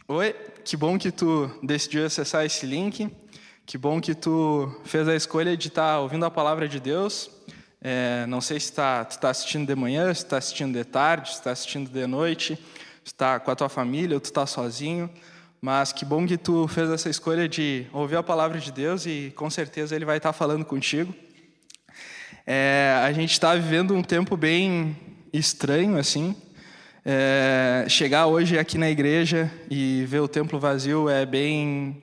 Oi, que bom que tu decidiu acessar esse link. Que bom que tu fez a escolha de estar ouvindo a palavra de Deus. Não sei se tu está assistindo de manhã, se está assistindo de tarde, se está assistindo de noite, se está com a tua família ou tu está sozinho. Mas que bom que tu fez essa escolha de ouvir a palavra de Deus e com certeza Ele vai estar falando contigo. A gente está vivendo um tempo bem estranho, assim. Chegar hoje aqui na igreja e ver o templo vazio é bem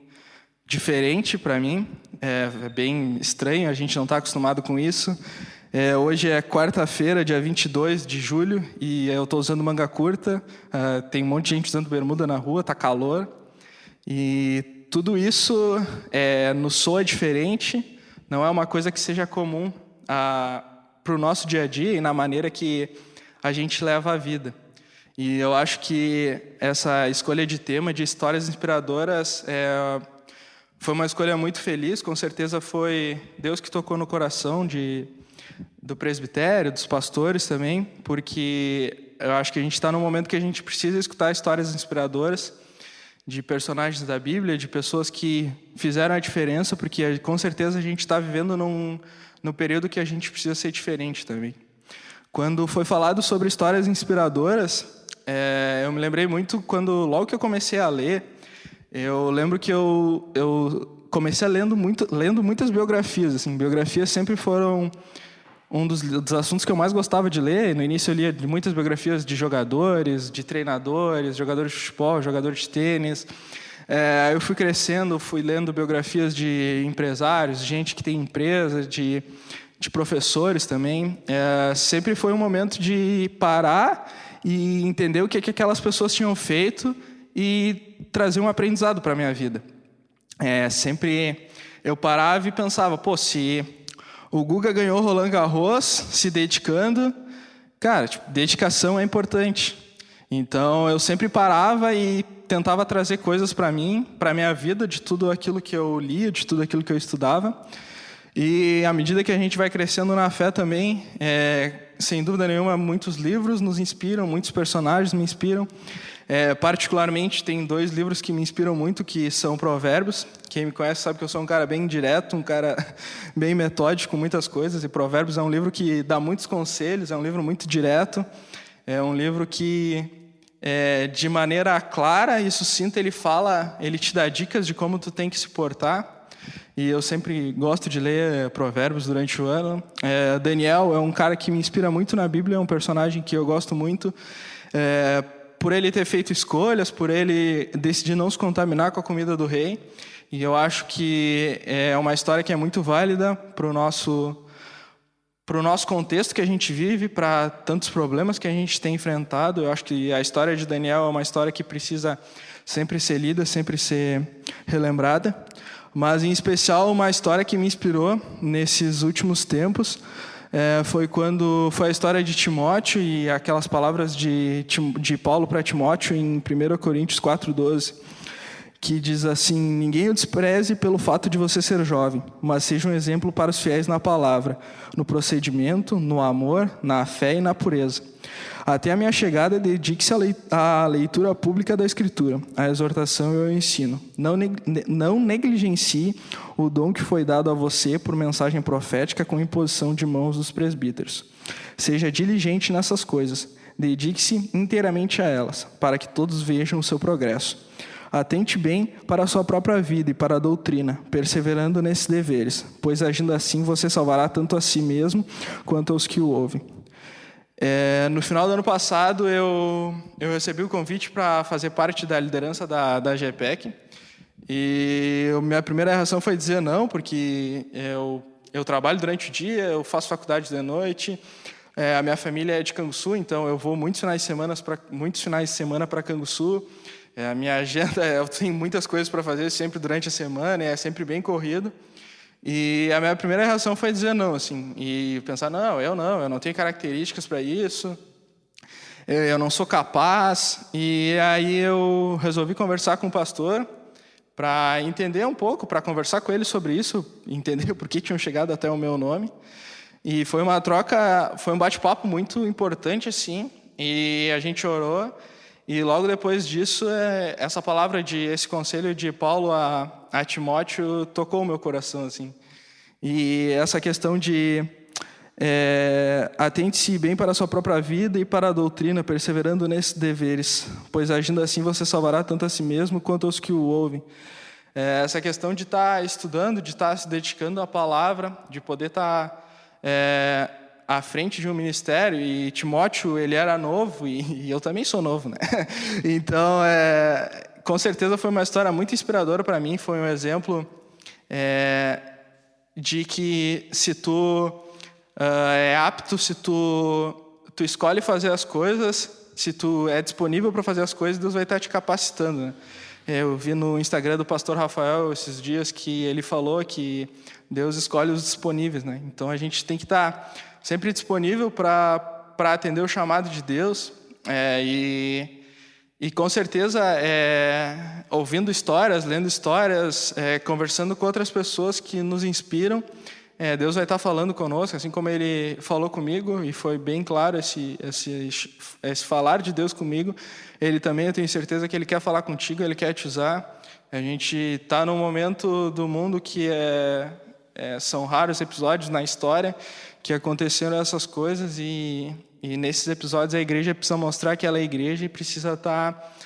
diferente para mim, é bem estranho, a gente não está acostumado com isso. Hoje é quarta-feira, dia 22 de julho, e eu estou usando manga curta, tem um monte de gente usando bermuda na rua, está calor, e tudo isso nos soa diferente, não é uma coisa que seja comum para o nosso dia a dia e na maneira que a gente leva a vida. E eu acho que essa escolha de tema, de histórias inspiradoras, foi uma escolha muito feliz. Com certeza foi Deus que tocou no coração do presbitério, dos pastores também, porque eu acho que a gente está num momento que a gente precisa escutar histórias inspiradoras de personagens da Bíblia, de pessoas que fizeram a diferença, porque com certeza a gente está vivendo no período que a gente precisa ser diferente também. Quando foi falado sobre histórias inspiradoras, eu me lembrei muito logo que eu comecei a ler, eu lembro que eu comecei lendo muitas biografias. Assim, biografias sempre foram um dos assuntos que eu mais gostava de ler. No início eu lia muitas biografias de jogadores, de treinadores, jogadores de futebol, jogadores de tênis. Eu fui crescendo, fui lendo biografias de empresários, gente que tem empresa, de professores também. Sempre foi um momento de parar e entender o que aquelas pessoas tinham feito e trazer um aprendizado para a minha vida. Sempre eu parava e pensava, se o Guga ganhou Roland Garros se dedicando, cara, dedicação é importante. Então eu sempre parava e tentava trazer coisas para mim, para a minha vida, de tudo aquilo que eu lia, de tudo aquilo que eu estudava. E à medida que a gente vai crescendo na fé também, sem dúvida nenhuma, muitos livros nos inspiram, muitos personagens me inspiram. Particularmente, tem 2 livros que me inspiram muito, que são Provérbios. Quem me conhece sabe que eu sou um cara bem direto, um cara bem metódico com muitas coisas. E Provérbios é um livro que dá muitos conselhos, é um livro muito direto. É um livro que, de maneira clara e sucinta, ele te dá dicas de como tu tem que se portar. E eu sempre gosto de ler Provérbios durante o ano. Daniel é um cara que me inspira muito na Bíblia, é um personagem que eu gosto muito. Por ele ter feito escolhas, por ele decidir não se contaminar com a comida do rei. E eu acho que é uma história que é muito válida para o nosso contexto que a gente vive, para tantos problemas que a gente tem enfrentado. Eu acho que a história de Daniel é uma história que precisa sempre ser lida, sempre ser relembrada. Mas, em especial, uma história que me inspirou nesses últimos tempos foi a história de Timóteo e aquelas palavras de Paulo para Timóteo em 1 Coríntios 4:12, que diz assim: ninguém o despreze pelo fato de você ser jovem, mas seja um exemplo para os fiéis na palavra, no procedimento, no amor, na fé e na pureza. Até a minha chegada, dedique-se à leitura pública da Escritura, à exortação e ao ensino. Não negligencie o dom que foi dado a você por mensagem profética com imposição de mãos dos presbíteros. Seja diligente nessas coisas, dedique-se inteiramente a elas, para que todos vejam o seu progresso. Atente bem para a sua própria vida e para a doutrina, perseverando nesses deveres, pois agindo assim você salvará tanto a si mesmo quanto aos que o ouvem. No final do ano passado, eu recebi o convite para fazer parte da liderança da GPEC. E minha primeira reação foi dizer não, porque eu trabalho durante o dia, eu faço faculdade de noite. A minha família é de Canguçu, então eu vou muitos finais de semana para Canguçu. A minha agenda, eu tenho muitas coisas para fazer sempre durante a semana, é sempre bem corrido. E a minha primeira reação foi dizer não, assim, e pensar, eu não tenho características para isso, eu não sou capaz. E aí eu resolvi conversar com o pastor para entender um pouco, para conversar com ele sobre isso, entender por que tinham chegado até o meu nome. E foi uma troca, foi um bate-papo muito importante, assim, e a gente orou. E logo depois disso, essa palavra esse conselho de Paulo a Timóteo tocou o meu coração, assim. E essa questão de atente-se bem para a sua própria vida e para a doutrina, perseverando nesses deveres, pois agindo assim você salvará tanto a si mesmo quanto aos que o ouvem. Essa questão de estar estudando, de estar se dedicando à palavra, de poder estar à frente de um ministério. E Timóteo, ele era novo, e eu também sou novo, né? Então, com certeza foi uma história muito inspiradora para mim, foi um exemplo de que se tu é apto, se tu escolhe fazer as coisas, se tu é disponível para fazer as coisas, Deus vai estar te capacitando, né? Eu vi no Instagram do pastor Rafael esses dias que ele falou que Deus escolhe os disponíveis, né? Então a gente tem que estar sempre disponível para atender o chamado de Deus, e com certeza ouvindo histórias, lendo histórias, conversando com outras pessoas que nos inspiram, Deus vai estar falando conosco, assim como Ele falou comigo, e foi bem claro esse falar de Deus comigo. Ele também, eu tenho certeza que Ele quer falar contigo, Ele quer te usar. A gente está num momento do mundo que são raros episódios na história que aconteceram essas coisas, e nesses episódios a igreja precisa mostrar que ela é igreja e precisa estar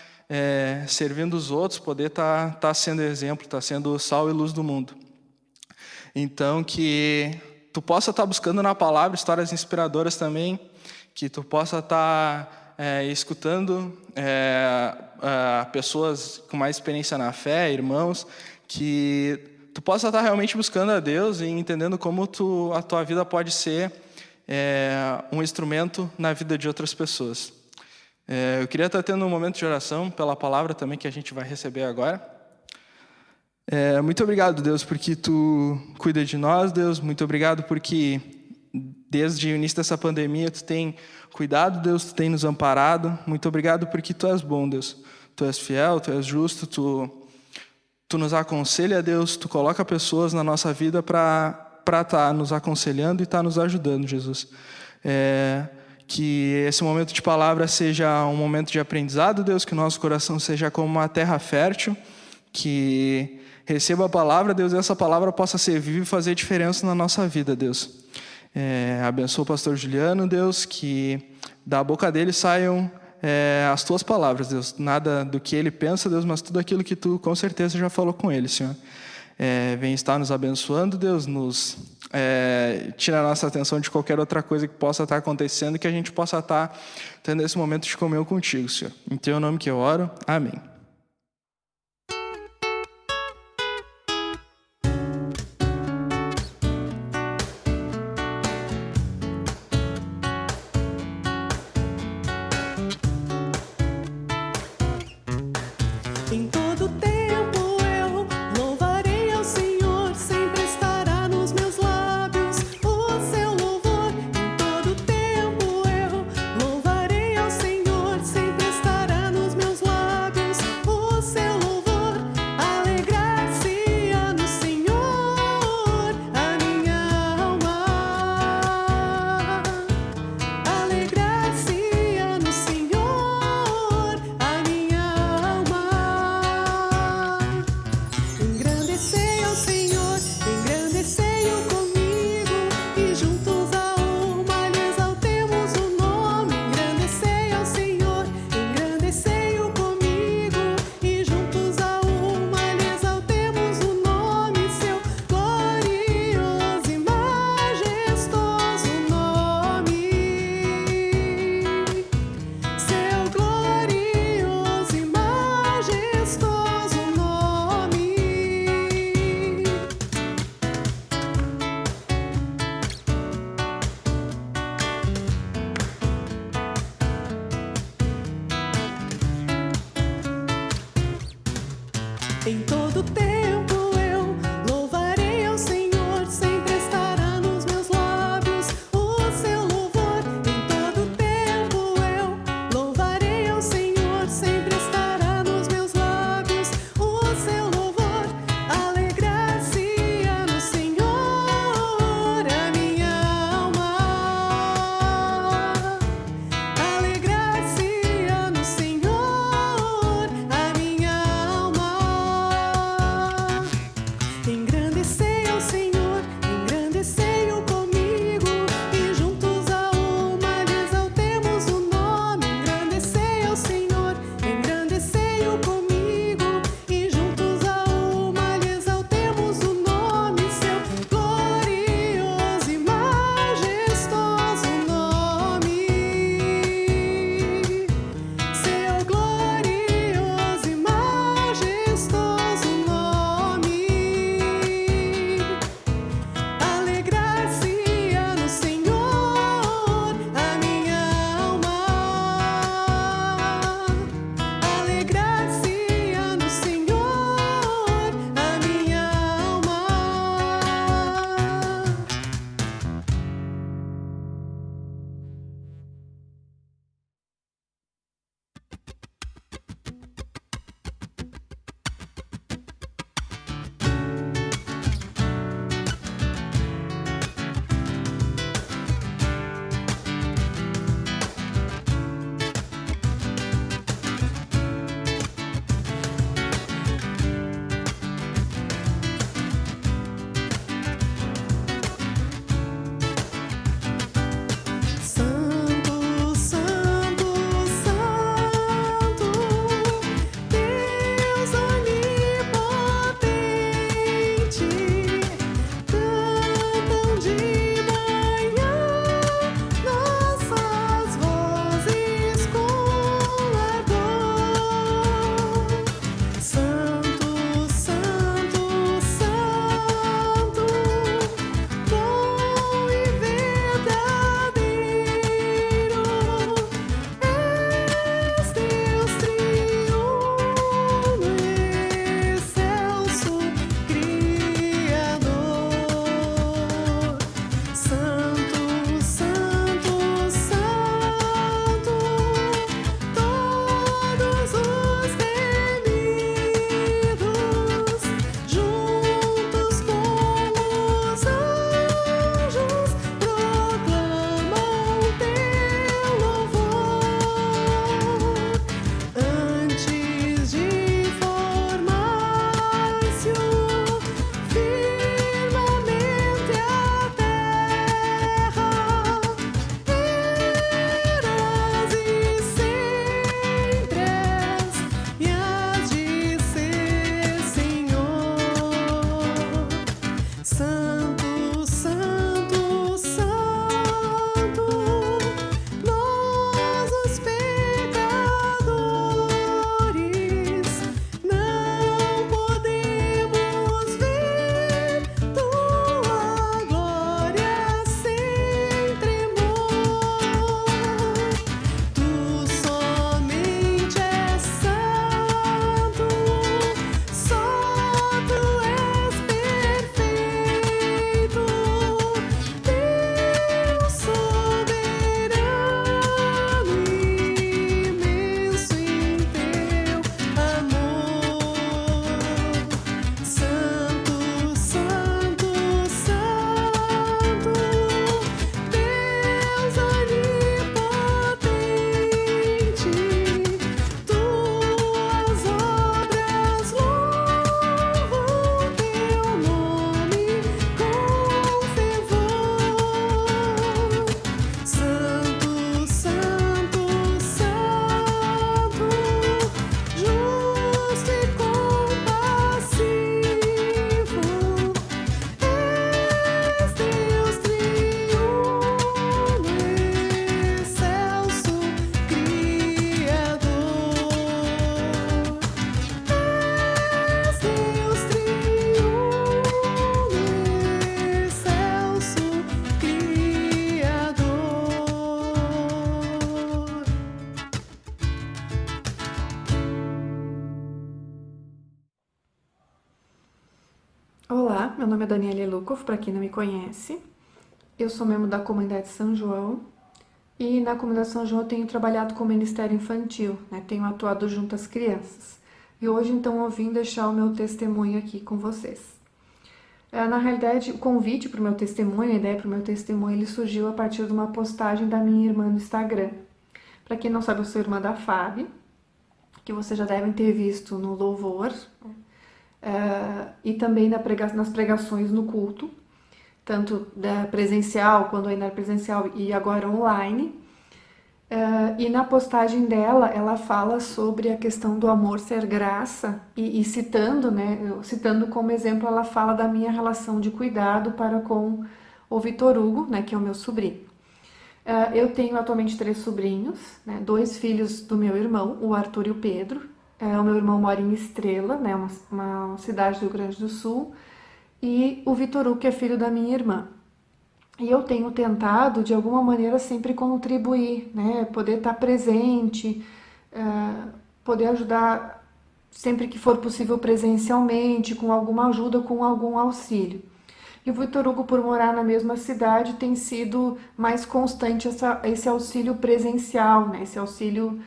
servindo os outros, poder estar sendo exemplo, estar sendo sal e luz do mundo. Então, que tu possa estar buscando na palavra histórias inspiradoras também, que tu possa estar escutando pessoas com mais experiência na fé, irmãos, que tu possa estar realmente buscando a Deus e entendendo como a tua vida pode ser um instrumento na vida de outras pessoas. Eu queria estar tendo um momento de oração pela palavra também que a gente vai receber agora. Muito obrigado, Deus, porque Tu cuida de nós, Deus. Muito obrigado porque desde o início dessa pandemia Tu tem cuidado, Deus, Tu tem nos amparado. Muito obrigado porque Tu és bom, Deus. Tu és fiel, Tu és justo, Tu nos aconselha, Deus. Tu coloca pessoas na nossa vida para estar nos aconselhando e estar nos ajudando, Jesus. Que esse momento de palavra seja um momento de aprendizado, Deus. Que o nosso coração seja como uma terra fértil, que receba a palavra, Deus, e essa palavra possa ser viva e fazer diferença na nossa vida, Deus. Abençoa o pastor Juliano, Deus, que da boca dele saiam as Tuas palavras, Deus. Nada do que ele pensa, Deus, mas tudo aquilo que Tu, com certeza, já falou com ele, Senhor. Vem estar nos abençoando, Deus, tira a nossa atenção de qualquer outra coisa que possa estar acontecendo e que a gente possa estar tendo esse momento de comunhão contigo, Senhor. Em Teu nome que eu oro. Amém. Em todo tempo eu louvarei ao Senhor, sempre estará nos meus lábios o seu louvor. Em todo tempo eu louvarei ao Senhor, sempre estará nos meus lábios o seu louvor. Alegrar-se-á no Senhor a minha alma, alegrar-se-á no Senhor a minha alma. Engrandecei ao Senhor, engrandecei-o comigo, e juntos a uma lhe exaltemos o nome. Engrandecei ao Senhor, engrandecei-o comigo, e juntos a uma lhe exaltemos o nome. Seu glorioso e majestoso nome, seu glorioso e majestoso nome. Em todo tempo eu louvarei ao Senhor, sempre estará nos meus lábios o seu louvor. Em todo tempo eu louvarei ao Senhor, sempre estará nos meus lábios o seu louvor. Alegrar-se-á no Senhor a minha alma, alegrar-se-á no Senhor Olá, meu nome é Daniela Lukov, para quem não me conhece. Eu sou membro da comunidade São João e na comunidade São João eu tenho trabalhado com o Ministério Infantil, né? Tenho atuado junto às crianças. E hoje, então, eu vim deixar o meu testemunho aqui com vocês. Na realidade, o convite para o meu testemunho, a ideia para o meu testemunho, ele surgiu a partir de uma postagem da minha irmã no Instagram. Para quem não sabe, eu sou irmã da Fábio, que vocês já devem ter visto no louvor, e também nas pregações no culto, tanto da presencial, quando ainda era presencial, e agora online. E na postagem dela, ela fala sobre a questão do amor ser graça, e citando, né, citando como exemplo, ela fala da minha relação de cuidado para com o Vitor Hugo, né, que é o meu sobrinho. Eu tenho atualmente 3 sobrinhos, né, 2 filhos do meu irmão, o Arthur e o Pedro. O meu irmão mora em Estrela, né, uma cidade do Rio Grande do Sul, e o Vitor Hugo, que é filho da minha irmã. E eu tenho tentado, de alguma maneira, sempre contribuir, né, poder estar presente, poder ajudar sempre que for possível presencialmente, com alguma ajuda, com algum auxílio. E o Vitor Hugo, por morar na mesma cidade, tem sido mais constante esse auxílio presencial, né, esse auxílio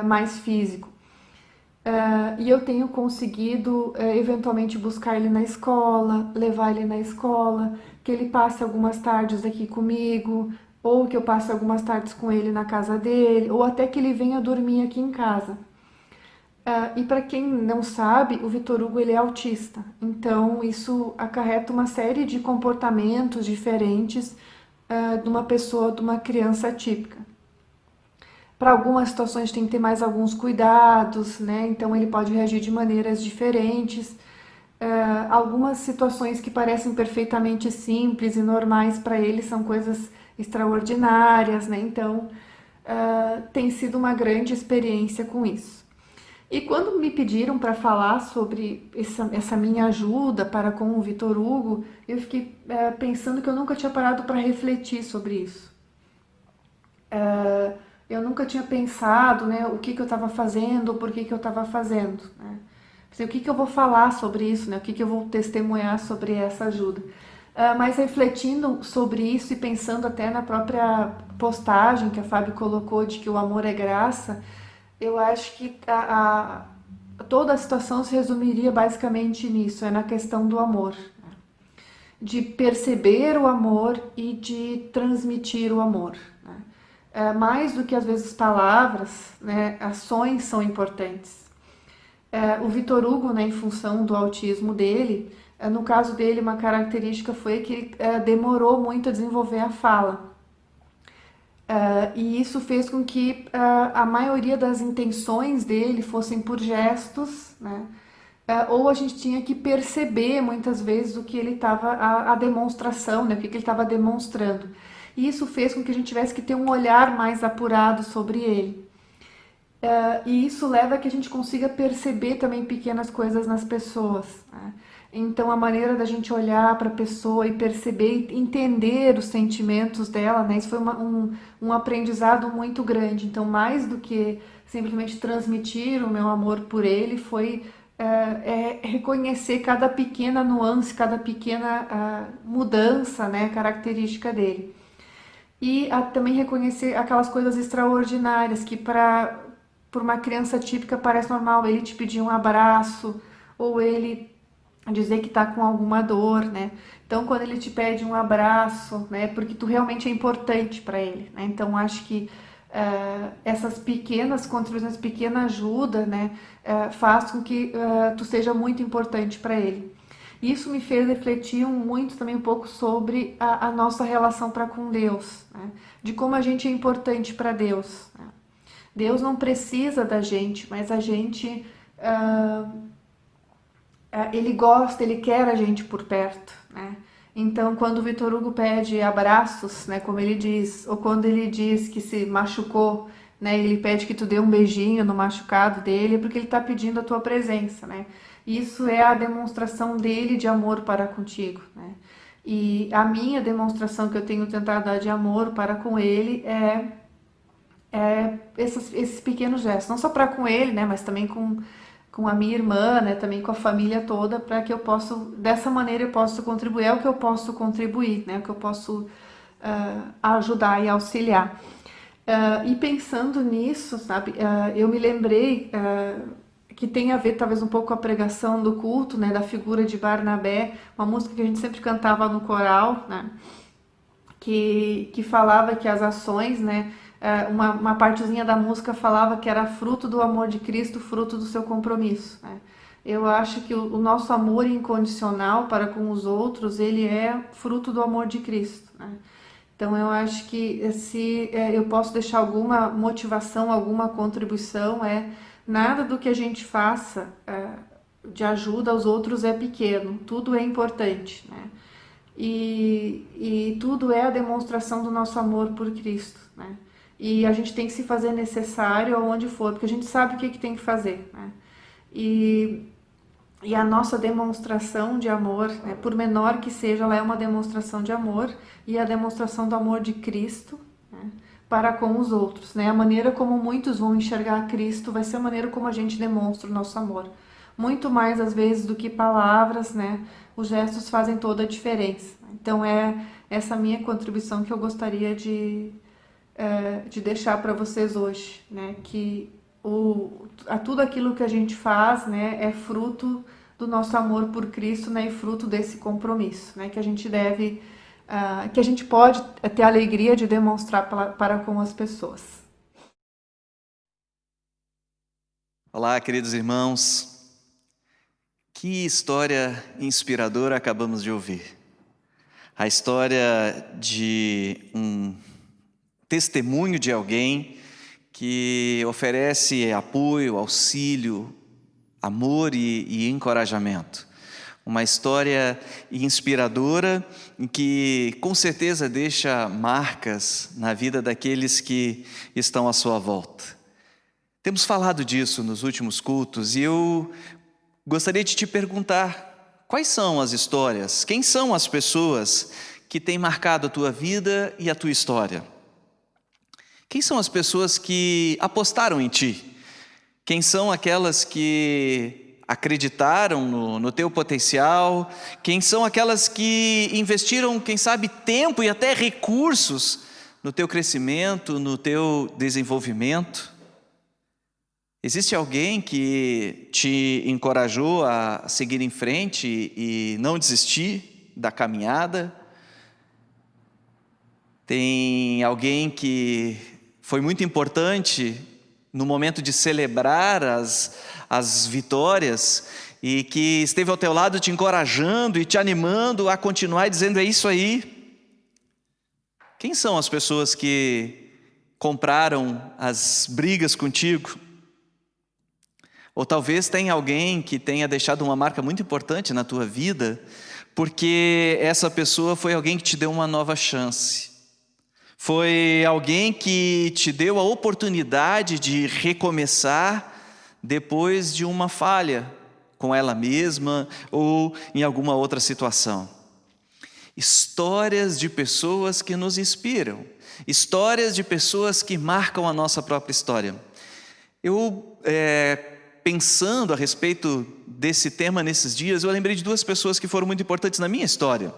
mais físico. E eu tenho conseguido eventualmente buscar ele na escola, levar ele na escola, que ele passe algumas tardes aqui comigo, ou que eu passe algumas tardes com ele na casa dele, ou até que ele venha dormir aqui em casa. E para quem não sabe, o Vitor Hugo ele é autista, então isso acarreta uma série de comportamentos diferentes de uma pessoa, de uma criança típica. Para algumas situações tem que ter mais alguns cuidados, né? Então ele pode reagir de maneiras diferentes. Algumas situações que parecem perfeitamente simples e normais para ele são coisas extraordinárias, né? Então tem sido uma grande experiência com isso. E quando me pediram para falar sobre essa minha ajuda para com o Vitor Hugo, eu fiquei pensando que eu nunca tinha parado para refletir sobre isso. Eu nunca tinha pensado, né, o que eu estava fazendo, por que eu estava fazendo, né? Assim, o que eu vou falar sobre isso, né? O que eu vou testemunhar sobre essa ajuda. Mas refletindo sobre isso e pensando até na própria postagem que a Fábio colocou de que o amor é graça, eu acho que toda a situação se resumiria basicamente nisso, na questão do amor, né? De perceber o amor e de transmitir o amor, né? Mais do que às vezes palavras, né, ações são importantes. O Vitor Hugo, né, em função do autismo dele, no caso dele uma característica foi que ele demorou muito a desenvolver a fala. E isso fez com que a maioria das intenções dele fossem por gestos, né, ou a gente tinha que perceber muitas vezes o que ele estava, a demonstração, né, o que ele estava demonstrando. E isso fez com que a gente tivesse que ter um olhar mais apurado sobre ele. E isso leva a que a gente consiga perceber também pequenas coisas nas pessoas, né? Então, a maneira da gente olhar para a pessoa e perceber e entender os sentimentos dela, né? Isso foi um aprendizado muito grande. Então, mais do que simplesmente transmitir o meu amor por ele, foi reconhecer cada pequena nuance, cada pequena mudança, né? Característica dele. E também reconhecer aquelas coisas extraordinárias que por uma criança típica parece normal, ele te pedir um abraço, ou ele dizer que tá com alguma dor, né? Então, quando ele te pede um abraço, né, porque tu realmente é importante para ele, né? Então, acho que essas pequenas contribuições, pequena ajuda, né, faz com que tu seja muito importante para ele. Isso me fez refletir muito também um pouco sobre a nossa relação para com Deus, né? De como a gente é importante para Deus, né? Deus não precisa da gente, mas a gente, ele gosta, ele quer a gente por perto, né? Então, quando o Vitor Hugo pede abraços, né, como ele diz, ou quando ele diz que se machucou, né, ele pede que tu dê um beijinho no machucado dele, é porque ele está pedindo a tua presença, né? Isso é a demonstração dele de amor para contigo, né? E a minha demonstração que eu tenho tentado dar de amor para com ele é esses pequenos gestos, não só para com ele, né, mas também com com a minha irmã, né, também com a família toda, para que eu possa, dessa maneira eu posso contribuir, é o que eu posso contribuir, né, o que eu posso ajudar e auxiliar. E pensando nisso, sabe, eu me lembrei que tem a ver talvez um pouco com a pregação do culto, né, da figura de Barnabé, uma música que a gente sempre cantava no coral, né, que falava que as ações, né, uma partezinha da música falava que era fruto do amor de Cristo, fruto do seu compromisso, né. Eu acho que o nosso amor incondicional para com os outros, ele é fruto do amor de Cristo, né. Então eu acho que se eu posso deixar alguma motivação, alguma contribuição, nada do que a gente faça de ajuda aos outros é pequeno, tudo é importante, né? E tudo é a demonstração do nosso amor por Cristo, né? E a gente tem que se fazer necessário aonde for, porque a gente sabe o que tem que fazer, né? E a nossa demonstração de amor, né, por menor que seja, ela é uma demonstração de amor e a demonstração do amor de Cristo, né, para com os outros, né? A maneira como muitos vão enxergar Cristo vai ser a maneira como a gente demonstra o nosso amor. Muito mais, às vezes, do que palavras, né? Os gestos fazem toda a diferença. Então, é essa minha contribuição que eu gostaria de deixar para vocês hoje, né? Que tudo aquilo que a gente faz, né, é fruto do nosso amor por Cristo, né, e fruto desse compromisso, né, que a gente deve, que a gente pode ter a alegria de demonstrar para com as pessoas. Olá, queridos irmãos. Que história inspiradora acabamos de ouvir. A história de um testemunho de alguém que oferece apoio, auxílio, amor e encorajamento. Uma história inspiradora que com certeza deixa marcas na vida daqueles que estão à sua volta. Temos falado disso nos últimos cultos e eu gostaria de te perguntar: quais são as histórias? Quem são as pessoas que têm marcado a tua vida e a tua história? Quem são as pessoas que apostaram em ti? Quem são aquelas que acreditaram no teu potencial? Quem são aquelas que investiram, quem sabe, tempo e até recursos no teu crescimento, no teu desenvolvimento? Existe alguém que te encorajou a seguir em frente e não desistir da caminhada? Tem alguém que foi muito importante no momento de celebrar as vitórias e que esteve ao teu lado te encorajando e te animando a continuar e dizendo: é isso aí. Quem são as pessoas que compraram as brigas contigo? Ou talvez tenha alguém que tenha deixado uma marca muito importante na tua vida, porque essa pessoa foi alguém que te deu uma nova chance. Foi alguém que te deu a oportunidade de recomeçar depois de uma falha com ela mesma ou em alguma outra situação. Histórias de pessoas que nos inspiram, histórias de pessoas que marcam a nossa própria história. Eu, pensando a respeito desse tema nesses dias, eu lembrei de duas pessoas que foram muito importantes na minha história.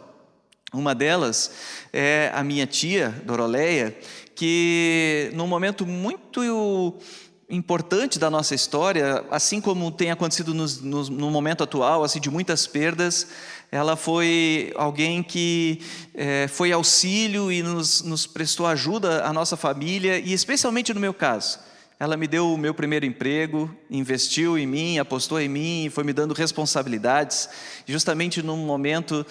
Uma delas é a minha tia, Doroleia, que num momento muito importante da nossa história, assim como tem acontecido no momento atual, assim, de muitas perdas, ela foi alguém que foi auxílio e nos prestou ajuda à nossa família, e especialmente no meu caso. Ela me deu o meu primeiro emprego, investiu em mim, apostou em mim, foi me dando responsabilidades, justamente num momento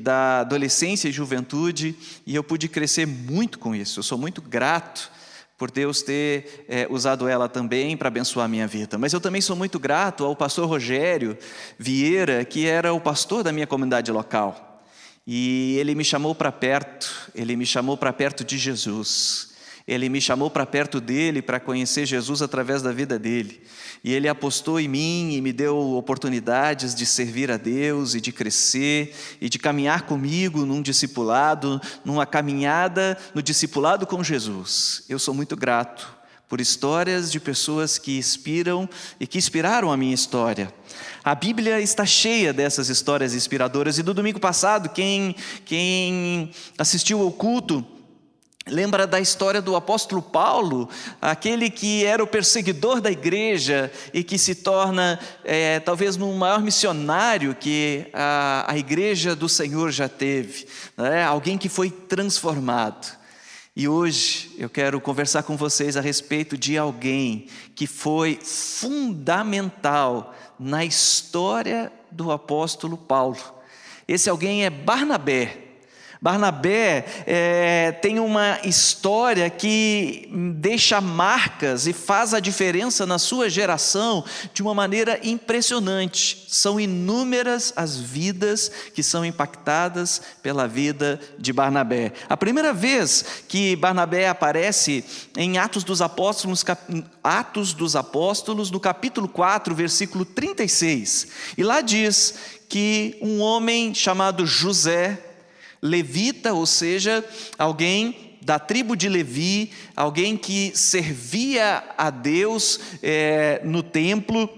da adolescência e juventude, e eu pude crescer muito com isso. Eu sou muito grato por Deus ter usado ela também para abençoar a minha vida. Mas eu também sou muito grato ao pastor Rogério Vieira, que era o pastor da minha comunidade local. E ele me chamou para perto, ele me chamou para perto de Jesus. Ele me chamou para perto dele para conhecer Jesus através da vida dele. E ele apostou em mim e me deu oportunidades de servir a Deus e de crescer e de caminhar comigo num discipulado, numa caminhada no discipulado com Jesus. Eu sou muito grato por histórias de pessoas que inspiram e que inspiraram a minha história. A Bíblia está cheia dessas histórias inspiradoras, e do domingo passado, quem assistiu ao culto lembra da história do apóstolo Paulo, aquele que era o perseguidor da igreja e que se torna talvez o maior missionário que a igreja do Senhor já teve, né? Alguém que foi transformado. E hoje eu quero conversar com vocês a respeito de alguém que foi fundamental na história do apóstolo Paulo. Esse alguém é Barnabé. Barnabé tem uma história que deixa marcas e faz a diferença na sua geração de uma maneira impressionante. São inúmeras as vidas que são impactadas pela vida de Barnabé. A primeira vez que Barnabé aparece em Atos dos Apóstolos, no capítulo 4, versículo 36. E lá diz que um homem chamado José, levita, ou seja, alguém da tribo de Levi, alguém que servia a Deus no templo,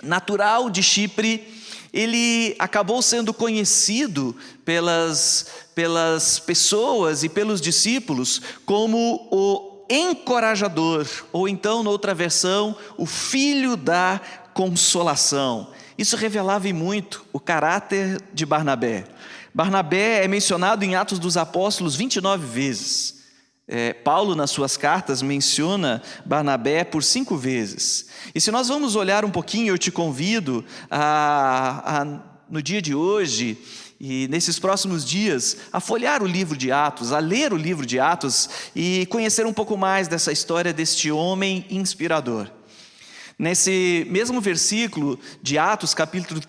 natural de Chipre, ele acabou sendo conhecido pelas pessoas e pelos discípulos como o encorajador, ou então, noutra versão, o filho da consolação. Isso revelava muito o caráter de Barnabé. Barnabé é mencionado em Atos dos Apóstolos 29 vezes. Paulo, nas suas cartas, menciona Barnabé por 5 vezes. E se nós vamos olhar um pouquinho, eu te convido no dia de hoje e nesses próximos dias, a folhear o livro de Atos, a ler o livro de Atos e conhecer um pouco mais dessa história deste homem inspirador. Nesse mesmo versículo de Atos, capítulo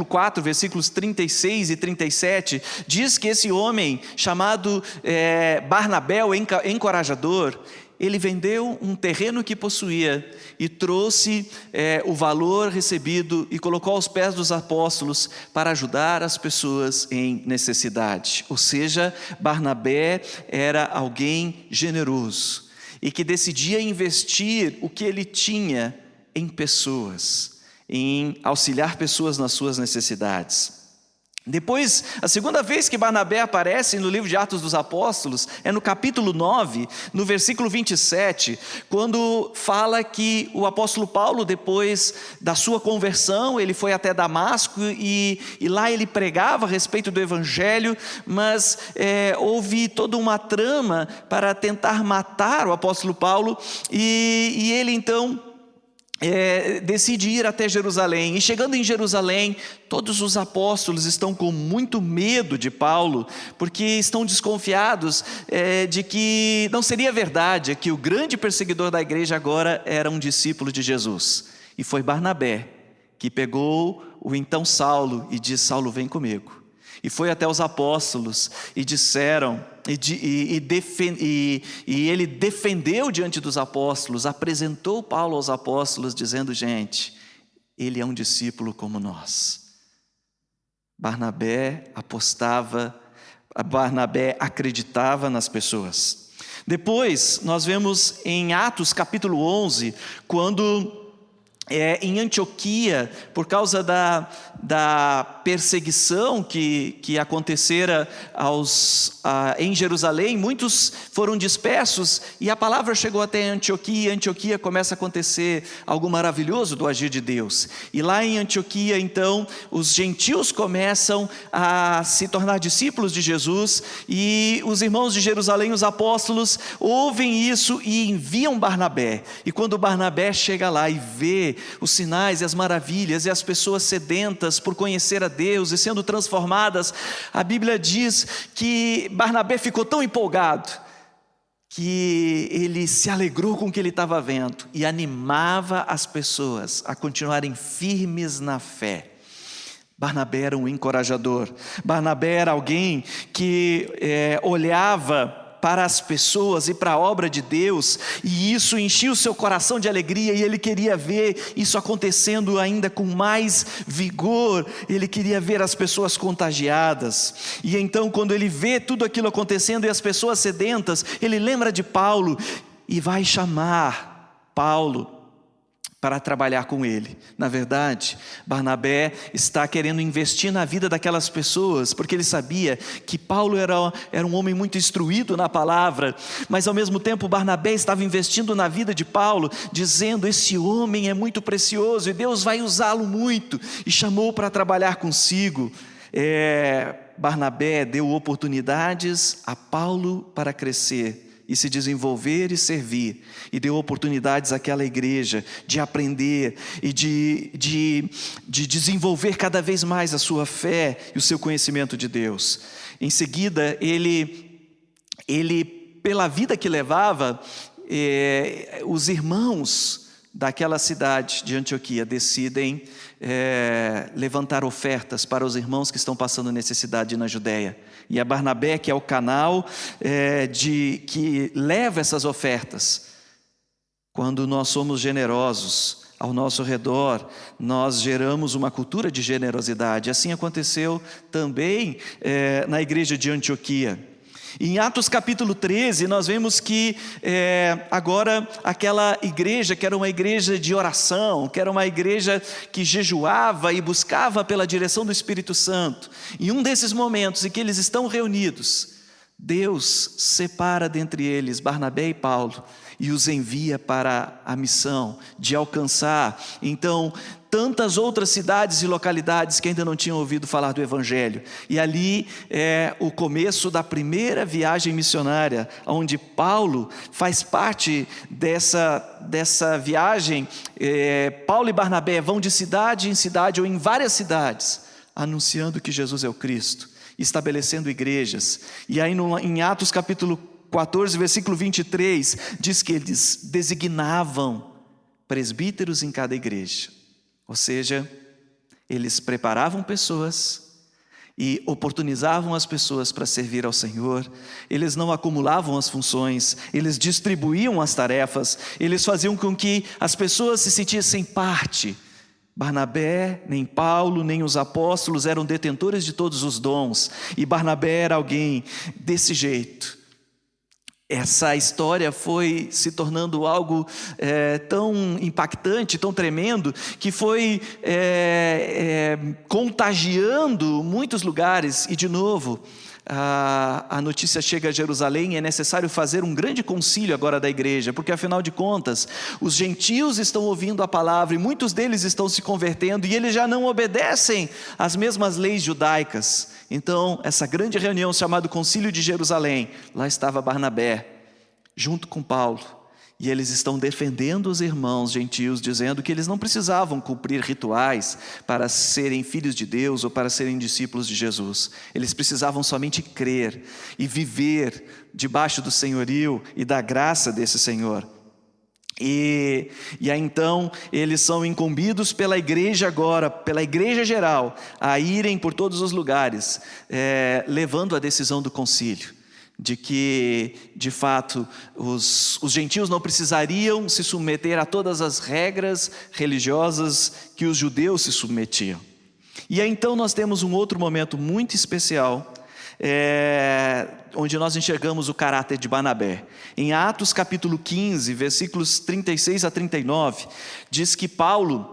4, versículos 36 e 37, diz que esse homem chamado Barnabé, o encorajador, ele vendeu um terreno que possuía e trouxe o valor recebido e colocou aos pés dos apóstolos para ajudar as pessoas em necessidade. Ou seja, Barnabé era alguém generoso e que decidia investir o que ele tinha em pessoas, em auxiliar pessoas nas suas necessidades. Depois, a segunda vez que Barnabé aparece no livro de Atos dos Apóstolos é no capítulo 9, no versículo 27, quando fala que o apóstolo Paulo, depois da sua conversão, ele foi até Damasco e lá ele pregava a respeito do evangelho, mas houve toda uma trama para tentar matar o apóstolo Paulo e ele então decide ir até Jerusalém. E chegando em Jerusalém, todos os apóstolos estão com muito medo de Paulo, porque estão desconfiados de que não seria verdade, que o grande perseguidor da igreja agora era um discípulo de Jesus. E foi Barnabé que pegou o então Saulo e disse: Saulo, vem comigo. E foi até os apóstolos e disseram, e ele defendeu diante dos apóstolos, apresentou Paulo aos apóstolos, dizendo: gente, ele é um discípulo como nós. Barnabé acreditava nas pessoas. Depois nós vemos em Atos capítulo 11, quando em Antioquia, por causa da perseguição que acontecera em Jerusalém, muitos foram dispersos e a palavra chegou até Antioquia. Em Antioquia começa a acontecer algo maravilhoso do agir de Deus. E lá em Antioquia, então, os gentios começam a se tornar discípulos de Jesus e os irmãos de Jerusalém, os apóstolos, ouvem isso e enviam Barnabé. E quando Barnabé chega lá e vê os sinais e as maravilhas e as pessoas sedentas por conhecer a Deus e sendo transformadas, a Bíblia diz que Barnabé ficou tão empolgado que ele se alegrou com o que ele estava vendo e animava as pessoas a continuarem firmes na fé. Barnabé era um encorajador. Barnabé era alguém que olhava para as pessoas e para a obra de Deus, e isso enchia o seu coração de alegria, e ele queria ver isso acontecendo ainda com mais vigor. Ele queria ver as pessoas contagiadas, e então quando ele vê tudo aquilo acontecendo e as pessoas sedentas, ele lembra de Paulo, e vai chamar Paulo para trabalhar com ele. Na verdade, Barnabé está querendo investir na vida daquelas pessoas, porque ele sabia que Paulo era um homem muito instruído na palavra, mas ao mesmo tempo Barnabé estava investindo na vida de Paulo, dizendo: esse homem é muito precioso e Deus vai usá-lo muito, e chamou para trabalhar consigo. Barnabé deu oportunidades a Paulo para crescer e se desenvolver e servir, e deu oportunidades àquela igreja de aprender e de desenvolver cada vez mais a sua fé e o seu conhecimento de Deus. Em seguida, ele pela vida que levava, os irmãos daquela cidade de Antioquia decidem levantar ofertas para os irmãos que estão passando necessidade na Judéia. E é Barnabé que é o canal que leva essas ofertas. Quando nós somos generosos ao nosso redor, nós geramos uma cultura de generosidade. Assim aconteceu também na igreja de Antioquia. Em Atos capítulo 13, nós vemos que agora aquela igreja, que era uma igreja de oração, que era uma igreja que jejuava e buscava pela direção do Espírito Santo, em um desses momentos em que eles estão reunidos, Deus separa dentre eles Barnabé e Paulo e os envia para a missão de alcançar, então, tantas outras cidades e localidades que ainda não tinham ouvido falar do Evangelho. E ali é o começo da primeira viagem missionária, onde Paulo faz parte dessa viagem. Paulo e Barnabé vão de cidade em cidade ou em várias cidades, anunciando que Jesus é o Cristo, estabelecendo igrejas. E aí em Atos capítulo 14, versículo 23, diz que eles designavam presbíteros em cada igreja. Ou seja, eles preparavam pessoas e oportunizavam as pessoas para servir ao Senhor. Eles não acumulavam as funções, eles distribuíam as tarefas, eles faziam com que as pessoas se sentissem parte. Barnabé, nem Paulo, nem os apóstolos eram detentores de todos os dons, e Barnabé era alguém desse jeito. Essa história foi se tornando algo tão impactante, tão tremendo, que foi contagiando muitos lugares. E de novo, a notícia chega a Jerusalém, e é necessário fazer um grande concílio agora da igreja, porque afinal de contas, os gentios estão ouvindo a palavra, e muitos deles estão se convertendo, e eles já não obedecem às mesmas leis judaicas. Então, essa grande reunião chamada Concílio de Jerusalém, lá estava Barnabé, junto com Paulo, e eles estão defendendo os irmãos gentios, dizendo que eles não precisavam cumprir rituais para serem filhos de Deus ou para serem discípulos de Jesus. Eles precisavam somente crer e viver debaixo do senhorio e da graça desse Senhor. E aí então eles são incumbidos pela igreja agora, pela igreja geral, a irem por todos os lugares, levando a decisão do concílio, de que de fato os gentios não precisariam se submeter a todas as regras religiosas que os judeus se submetiam. E aí então nós temos um outro momento muito especial, onde nós enxergamos o caráter de Barnabé. Em Atos capítulo 15, versículos 36 a 39, diz que Paulo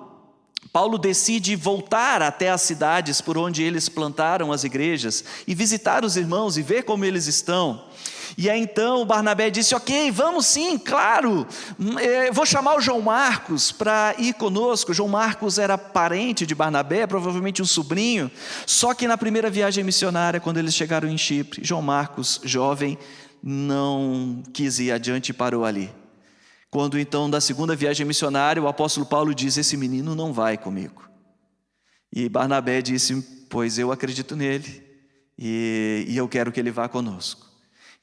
decide voltar até as cidades por onde eles plantaram as igrejas e visitar os irmãos e ver como eles estão. E aí então Barnabé disse: ok, vamos sim, claro, vou chamar o João Marcos para ir conosco. João Marcos era parente de Barnabé, provavelmente um sobrinho, só que na primeira viagem missionária, quando eles chegaram em Chipre, João Marcos, jovem, não quis ir adiante e parou ali. Quando então da segunda viagem missionária, o apóstolo Paulo diz: esse menino não vai comigo. E Barnabé disse: pois eu acredito nele e eu quero que ele vá conosco.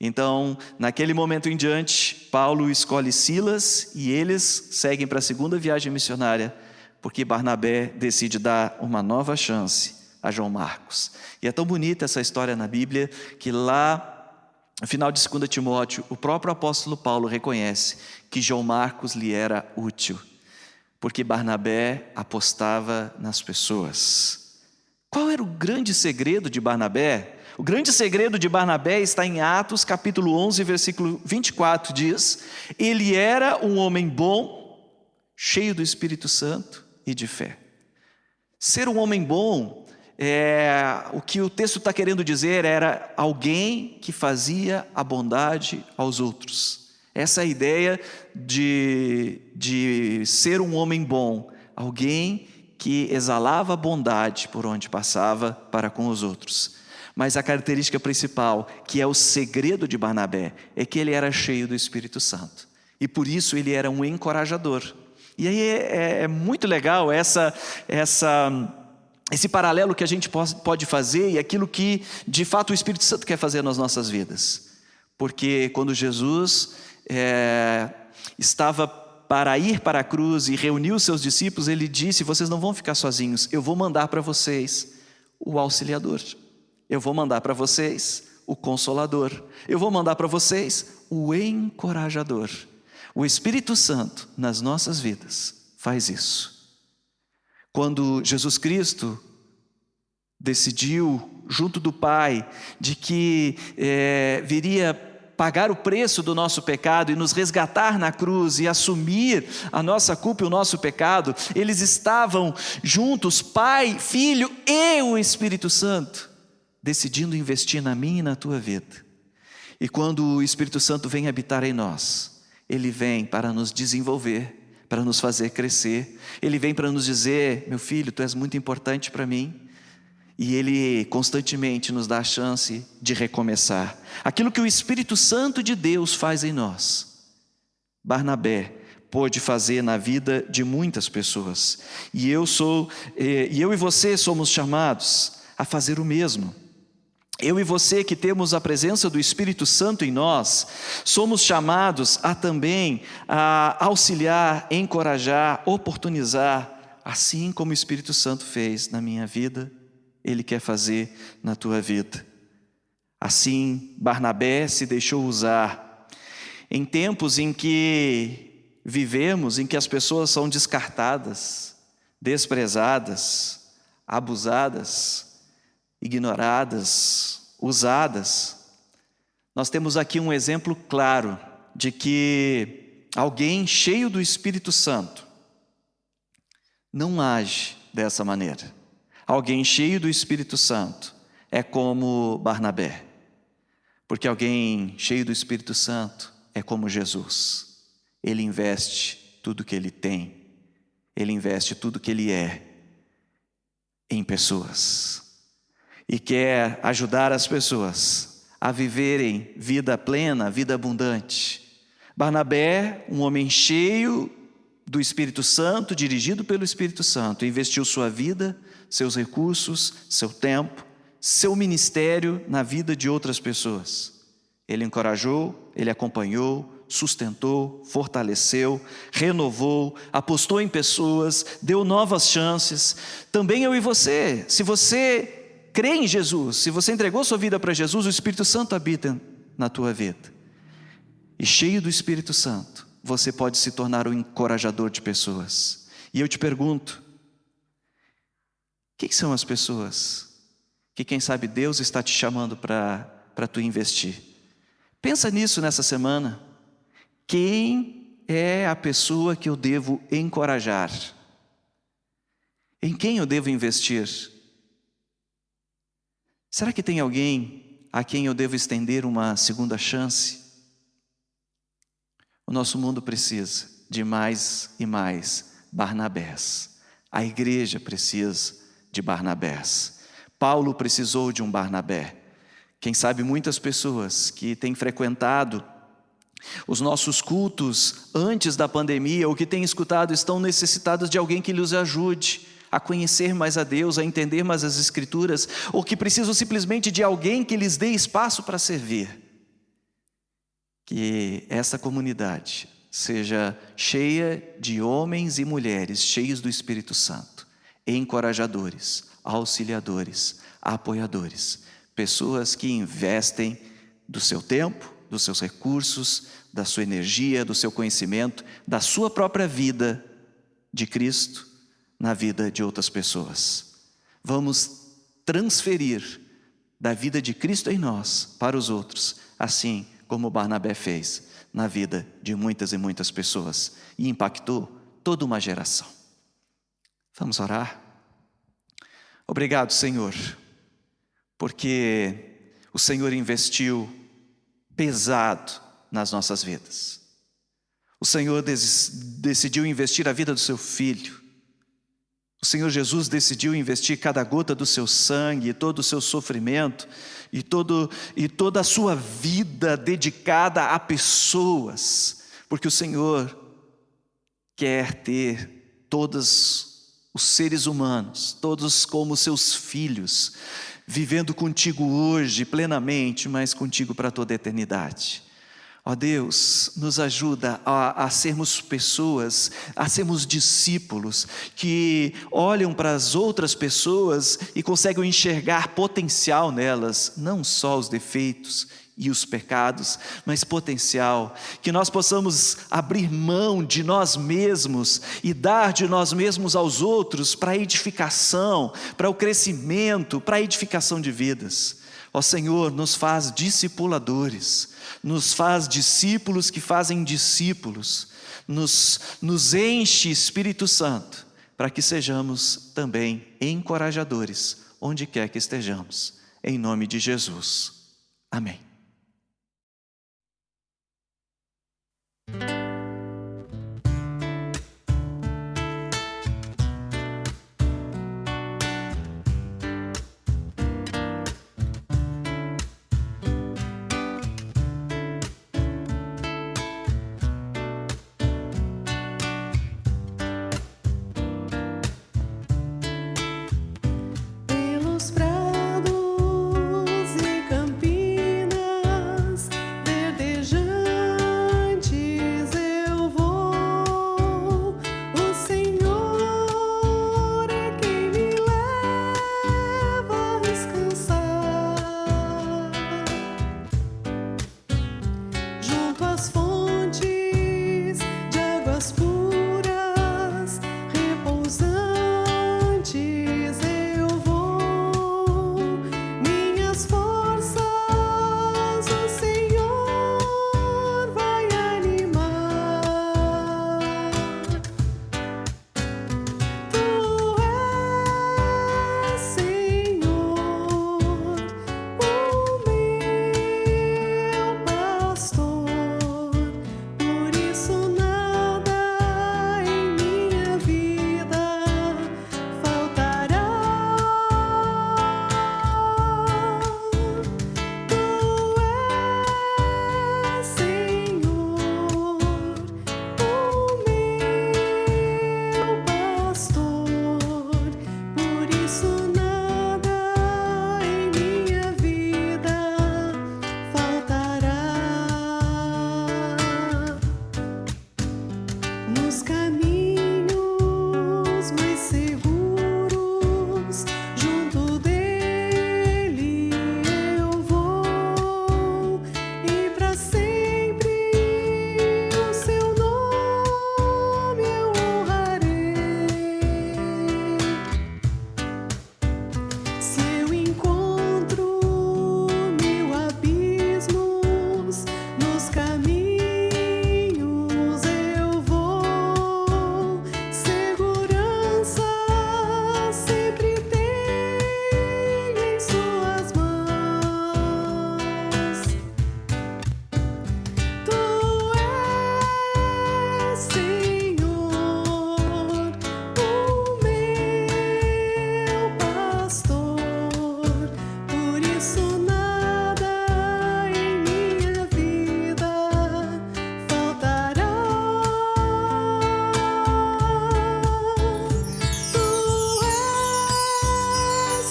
Então, naquele momento em diante, Paulo escolhe Silas e eles seguem para a segunda viagem missionária, porque Barnabé decide dar uma nova chance a João Marcos. E é tão bonita essa história na Bíblia que lá, no final de 2 Timóteo, o próprio apóstolo Paulo reconhece que João Marcos lhe era útil, porque Barnabé apostava nas pessoas. Qual era o grande segredo de Barnabé? O grande segredo de Barnabé está em Atos, capítulo 11, versículo 24, diz: ele era um homem bom, cheio do Espírito Santo e de fé. Ser um homem bom, o que o texto está querendo dizer, era alguém que fazia a bondade aos outros. Essa é a ideia de ser um homem bom, alguém que exalava a bondade por onde passava para com os outros. Mas a característica principal, que é o segredo de Barnabé, é que ele era cheio do Espírito Santo. E por isso ele era um encorajador. E aí é muito legal esse paralelo que a gente pode fazer e aquilo que de fato o Espírito Santo quer fazer nas nossas vidas. Porque quando Jesus estava para ir para a cruz e reuniu os seus discípulos, ele disse: vocês não vão ficar sozinhos, eu vou mandar para vocês o Auxiliador, eu vou mandar para vocês o Consolador, eu vou mandar para vocês o Encorajador. O Espírito Santo nas nossas vidas faz isso. Quando Jesus Cristo decidiu, junto do Pai, de que viria pagar o preço do nosso pecado e nos resgatar na cruz e assumir a nossa culpa e o nosso pecado, eles estavam juntos, Pai, Filho e o Espírito Santo, decidindo investir na minha e na tua vida. E quando o Espírito Santo vem habitar em nós, ele vem para nos desenvolver, para nos fazer crescer. Ele vem para nos dizer: meu filho, tu és muito importante para mim. E ele constantemente nos dá a chance de recomeçar. Aquilo que o Espírito Santo de Deus faz em nós, Barnabé pôde fazer na vida de muitas pessoas. E eu e você somos chamados a fazer o mesmo. Eu e você que temos a presença do Espírito Santo em nós, somos chamados a também auxiliar, encorajar, oportunizar, assim como o Espírito Santo fez na minha vida, ele quer fazer na tua vida. Assim, Barnabé se deixou usar. Em tempos em que vivemos, em que as pessoas são descartadas, desprezadas, abusadas, ignoradas, usadas, nós temos aqui um exemplo claro de que alguém cheio do Espírito Santo não age dessa maneira. Alguém cheio do Espírito Santo é como Barnabé, porque alguém cheio do Espírito Santo é como Jesus. Ele investe tudo que ele tem, ele investe tudo que ele é em pessoas. E quer ajudar as pessoas a viverem vida plena, vida abundante. Barnabé, um homem cheio do Espírito Santo, dirigido pelo Espírito Santo, investiu sua vida, seus recursos, seu tempo, seu ministério na vida de outras pessoas. Ele encorajou, ele acompanhou, sustentou, fortaleceu, renovou, apostou em pessoas, deu novas chances. Também eu e você, se você crê em Jesus, se você entregou sua vida para Jesus, o Espírito Santo habita na tua vida. E cheio do Espírito Santo, você pode se tornar um encorajador de pessoas. E eu te pergunto, quem são as pessoas que, quem sabe, Deus está te chamando para tu investir? Pensa nisso nessa semana. Quem é a pessoa que eu devo encorajar? Em quem eu devo investir? Será que tem alguém a quem eu devo estender uma segunda chance? O nosso mundo precisa de mais e mais Barnabés. A igreja precisa de Barnabés. Paulo precisou de um Barnabé. Quem sabe muitas pessoas que têm frequentado os nossos cultos antes da pandemia, ou que têm escutado, estão necessitadas de alguém que lhes ajude a conhecer mais a Deus, a entender mais as Escrituras, ou que precisam simplesmente de alguém que lhes dê espaço para servir. Que essa comunidade seja cheia de homens e mulheres cheios do Espírito Santo, encorajadores, auxiliadores, apoiadores, pessoas que investem do seu tempo, dos seus recursos, da sua energia, do seu conhecimento, da sua própria vida de Cristo na vida de outras pessoas. Vamos transferir da vida de Cristo em nós para os outros, assim como Barnabé fez na vida de muitas e muitas pessoas e impactou toda uma geração. Vamos orar? Obrigado, Senhor, porque o Senhor investiu pesado nas nossas vidas. O Senhor decidiu investir a vida do seu Filho. O Senhor Jesus decidiu investir cada gota do seu sangue, todo o seu sofrimento e toda a sua vida dedicada a pessoas, porque o Senhor quer ter todos os seres humanos, todos como seus filhos, vivendo contigo hoje plenamente, mas contigo para toda a eternidade. Ó Deus, nos ajuda a sermos pessoas, a sermos discípulos que olham para as outras pessoas e conseguem enxergar potencial nelas, não só os defeitos e os pecados, mas potencial, que nós possamos abrir mão de nós mesmos e dar de nós mesmos aos outros para a edificação, para o crescimento, para a edificação de vidas. Ó Senhor, nos faz discipuladores, nos faz discípulos que fazem discípulos, nos enche Espírito Santo, para que sejamos também encorajadores, onde quer que estejamos, em nome de Jesus. Amém. Pelos prados e campinas verdejantes eu vou. O Senhor é quem me leva a descansar. Junto às fontes de águas puras, repousantes eu vou. Minhas forças o Senhor vai animar. Tu és, Senhor, o meu pastor, por isso nada em minha vida faltará. Tu és, Senhor, o meu pastor, por isso nada em minha vida faltará. Nos caminhos mais seguros, junto dele eu vou, e para sempre o seu nome eu honrarei. Se eu encontro mil abismos nos caminhos eu vou, segurança sempre tenho em suas mãos. Tu és, Senhor, o meu pastor, por isso nada em minha vida faltará. Tu és,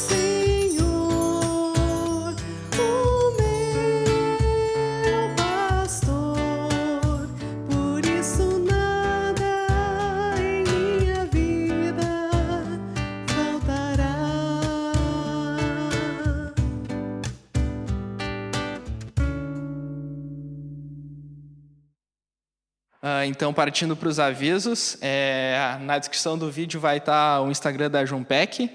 Senhor, o meu pastor, por isso nada em minha vida faltará. Então, partindo para os avisos, na descrição do vídeo vai estar o Instagram da Jumpec.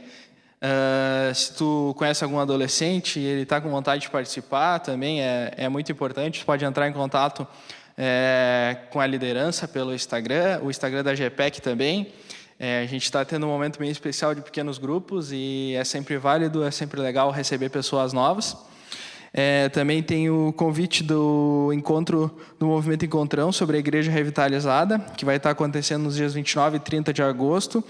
Se tu conhece algum adolescente e ele está com vontade de participar, também é muito importante. Tu pode entrar em contato com a liderança pelo Instagram, o Instagram da GPEC também. A gente está tendo um momento bem especial de pequenos grupos e é sempre válido, é sempre legal receber pessoas novas. Também tem o convite do encontro do Movimento Encontrão sobre a Igreja Revitalizada, que vai estar acontecendo nos dias 29 e 30 de agosto.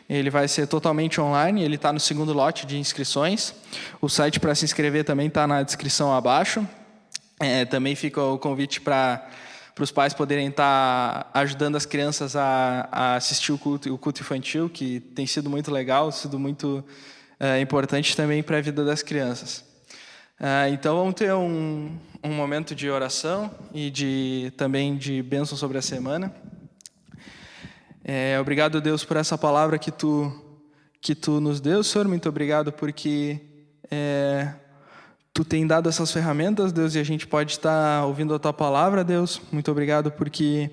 Ele vai ser totalmente online, ele está no segundo lote de inscrições. O site para se inscrever também está na descrição abaixo. Também fica o convite para os pais poderem estar ajudando as crianças a assistir o culto infantil, que tem sido muito legal, sido muito importante também para a vida das crianças. Então vamos ter um momento de oração e também de bênção sobre a semana. Obrigado, Deus, por essa palavra que tu nos deu, Senhor. Muito obrigado porque tu tem dado essas ferramentas, Deus, e a gente pode estar ouvindo a tua palavra, Deus. Muito obrigado porque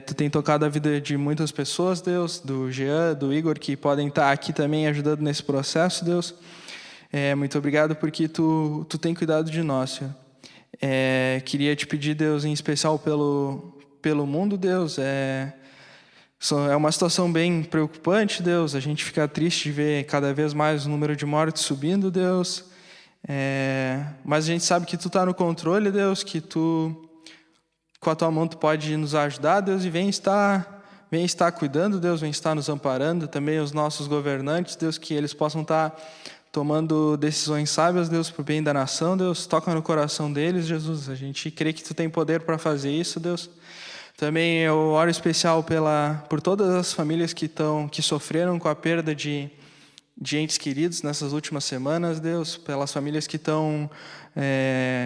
tu tem tocado a vida de muitas pessoas, Deus, do Jean, do Igor, que podem estar aqui também ajudando nesse processo, Deus. Muito obrigado porque tu tem cuidado de nós, Senhor. Queria te pedir, Deus, em especial pelo mundo, Deus. É uma situação bem preocupante, Deus. A gente fica triste de ver cada vez mais o número de mortes subindo, Deus. Mas a gente sabe que tu está no controle, Deus, que tu, com a tua mão, tu pode nos ajudar, Deus, e vem estar cuidando, Deus, vem estar nos amparando. Também os nossos governantes, Deus, que eles possam estar tomando decisões sábias, Deus, para o bem da nação, Deus. Toca no coração deles, Jesus. A gente crê que tu tem poder para fazer isso, Deus. Também eu oro especial por todas as famílias que sofreram com a perda de entes queridos nessas últimas semanas, Deus. Pelas famílias que estão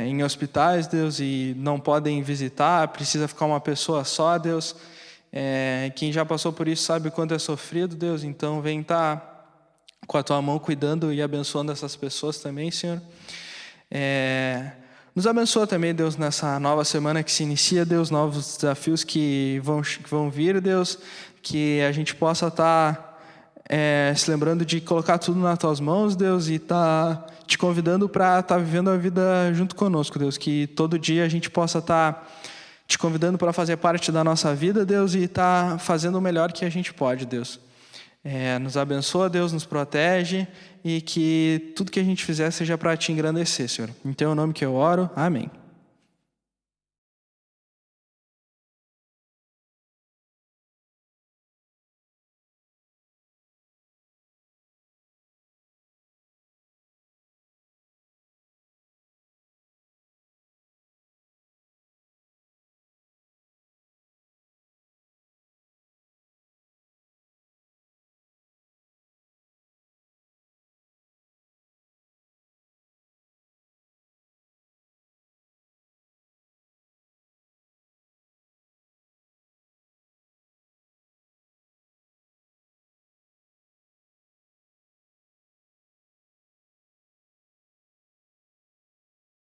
em hospitais, Deus, e não podem visitar, precisa ficar uma pessoa só, Deus. Quem já passou por isso sabe o quanto é sofrido, Deus. Então vem estar com a tua mão cuidando e abençoando essas pessoas também, Senhor. Nos abençoa também, Deus, nessa nova semana que se inicia, Deus, novos desafios que vão vir, Deus, que a gente possa estar se lembrando de colocar tudo nas tuas mãos, Deus, e estar te convidando para estar vivendo a vida junto conosco, Deus, que todo dia a gente possa estar te convidando para fazer parte da nossa vida, Deus, e estar fazendo o melhor que a gente pode, Deus. Nos abençoa, Deus, nos protege e que tudo que a gente fizer seja para te engrandecer, Senhor. Em teu nome que eu oro, amém.